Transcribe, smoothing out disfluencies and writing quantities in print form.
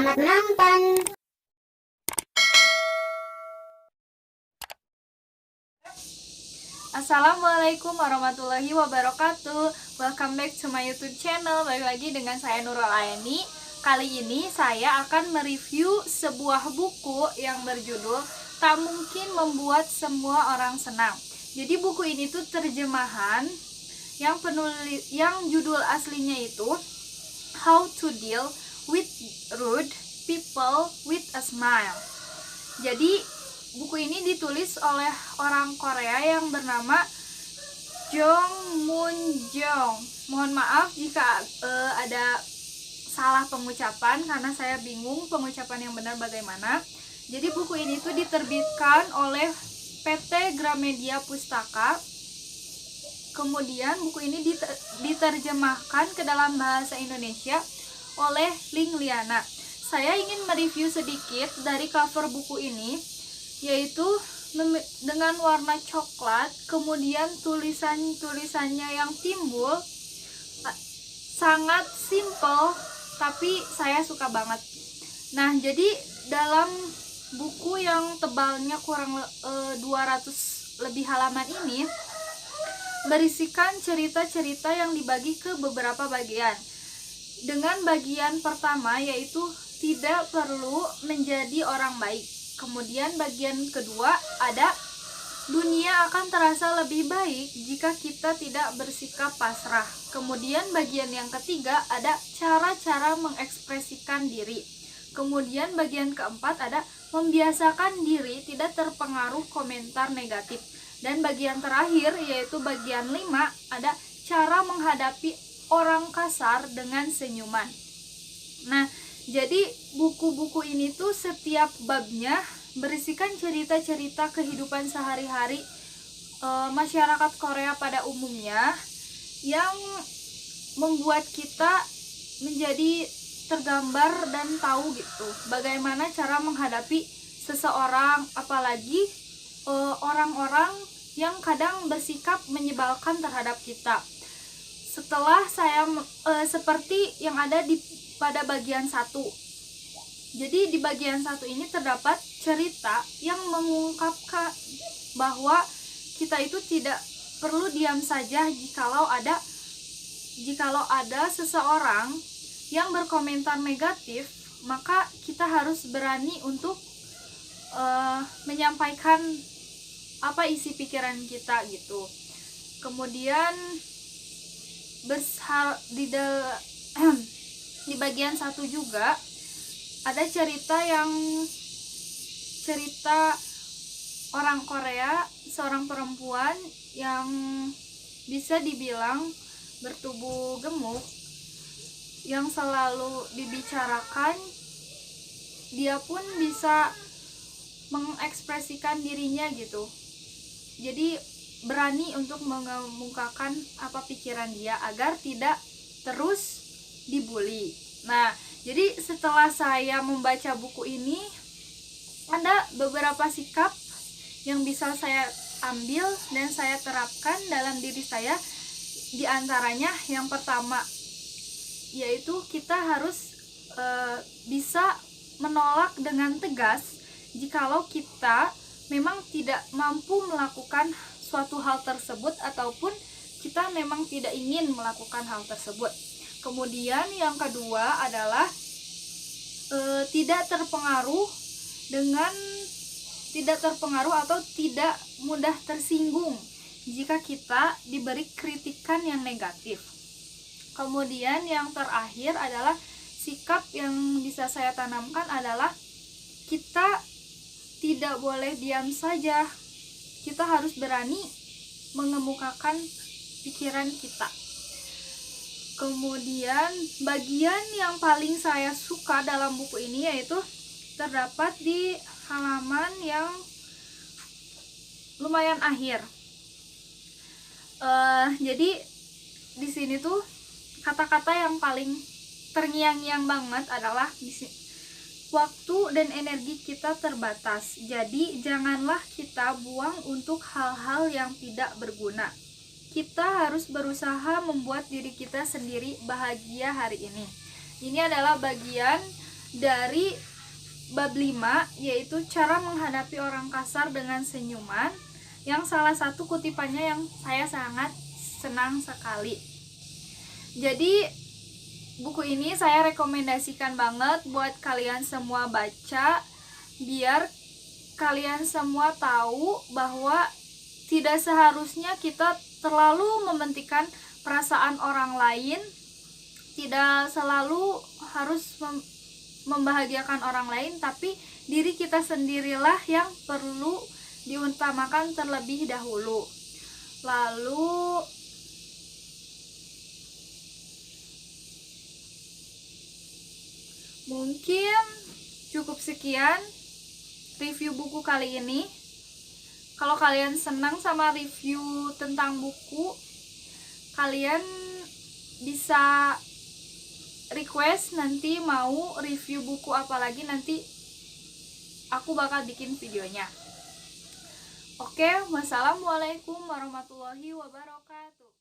Selamat menonton! Assalamualaikum warahmatullahi wabarakatuh. Welcome back to my YouTube channel. Balik lagi dengan saya Nurul Ayani. Kali ini saya akan mereview sebuah buku yang berjudul Tak Mungkin Membuat Semua Orang Senang. Jadi buku ini tuh terjemahan yang judul aslinya itu How to Deal with Rude People with a Smile. Jadi buku ini ditulis oleh orang Korea yang bernama Jong Moon Jong. Mohon maaf jika ada salah pengucapan karena saya bingung pengucapan yang benar bagaimana. Jadi buku ini tuh diterbitkan oleh PT Gramedia Pustaka. Kemudian buku ini diterjemahkan ke dalam bahasa Indonesia oleh Ling Liana. Saya ingin mereview sedikit dari cover buku ini, yaitu dengan warna coklat, kemudian tulisannya yang timbul sangat simple, tapi saya suka banget. Nah, jadi dalam buku yang tebalnya kurang 200 lebih halaman ini berisikan cerita-cerita yang dibagi ke beberapa bagian. Dengan bagian pertama yaitu tidak perlu menjadi orang baik. Kemudian bagian kedua ada dunia akan terasa lebih baik jika kita tidak bersikap pasrah. Kemudian bagian yang ketiga ada cara-cara mengekspresikan diri. Kemudian bagian keempat ada membiasakan diri tidak terpengaruh komentar negatif. Dan bagian terakhir yaitu bagian 5 ada cara menghadapi orang kasar dengan senyuman. Nah, jadi buku-buku ini tuh setiap babnya berisikan cerita-cerita kehidupan sehari-hari masyarakat Korea pada umumnya yang membuat kita menjadi tergambar dan tahu gitu bagaimana cara menghadapi seseorang, apalagi orang-orang yang kadang bersikap menyebalkan terhadap kita. Setelah saya seperti yang ada pada bagian 1. Jadi di bagian 1 ini terdapat cerita yang mengungkapkan bahwa kita itu tidak perlu diam saja jikalau ada seseorang yang berkomentar negatif, maka kita harus berani untuk menyampaikan apa isi pikiran kita gitu. Kemudian di bagian 1 juga ada cerita orang Korea, seorang perempuan yang bisa dibilang bertubuh gemuk, yang selalu dibicarakan. Dia pun bisa mengekspresikan dirinya gitu. Jadi berani untuk mengemukakan apa pikiran dia agar tidak terus dibully. Nah, jadi setelah saya membaca buku ini, ada beberapa sikap yang bisa saya ambil dan saya terapkan dalam diri saya. Di antaranya yang pertama yaitu kita harus bisa menolak dengan tegas jikalau kita memang tidak mampu melakukan suatu hal tersebut ataupun kita memang tidak ingin melakukan hal tersebut. Kemudian yang kedua adalah tidak terpengaruh atau tidak mudah tersinggung jika kita diberi kritikan yang negatif. Kemudian yang terakhir adalah sikap yang bisa saya tanamkan adalah kita tidak boleh diam saja. Kita harus berani mengemukakan pikiran kita. Kemudian bagian yang paling saya suka dalam buku ini yaitu terdapat di halaman yang lumayan akhir. Jadi di sini tuh kata-kata yang paling terngiang-ngiang banget adalah waktu dan energi kita terbatas. Jadi janganlah kita buang untuk hal-hal yang tidak berguna. Kita harus berusaha membuat diri kita sendiri bahagia hari ini. Ini adalah bagian dari bab 5, yaitu cara menghadapi orang kasar dengan senyuman, yang salah satu kutipannya yang saya sangat senang sekali. Jadi buku ini saya rekomendasikan banget buat kalian semua baca, biar kalian semua tahu bahwa tidak seharusnya kita terlalu mementingkan perasaan orang lain, tidak selalu harus membahagiakan orang lain, tapi diri kita sendirilah yang perlu diutamakan terlebih dahulu. Lalu mungkin cukup sekian review buku kali ini. Kalau kalian senang sama review tentang buku, kalian bisa request nanti mau review buku apa lagi, nanti aku bakal bikin videonya. Oke, wassalamualaikum warahmatullahi wabarakatuh.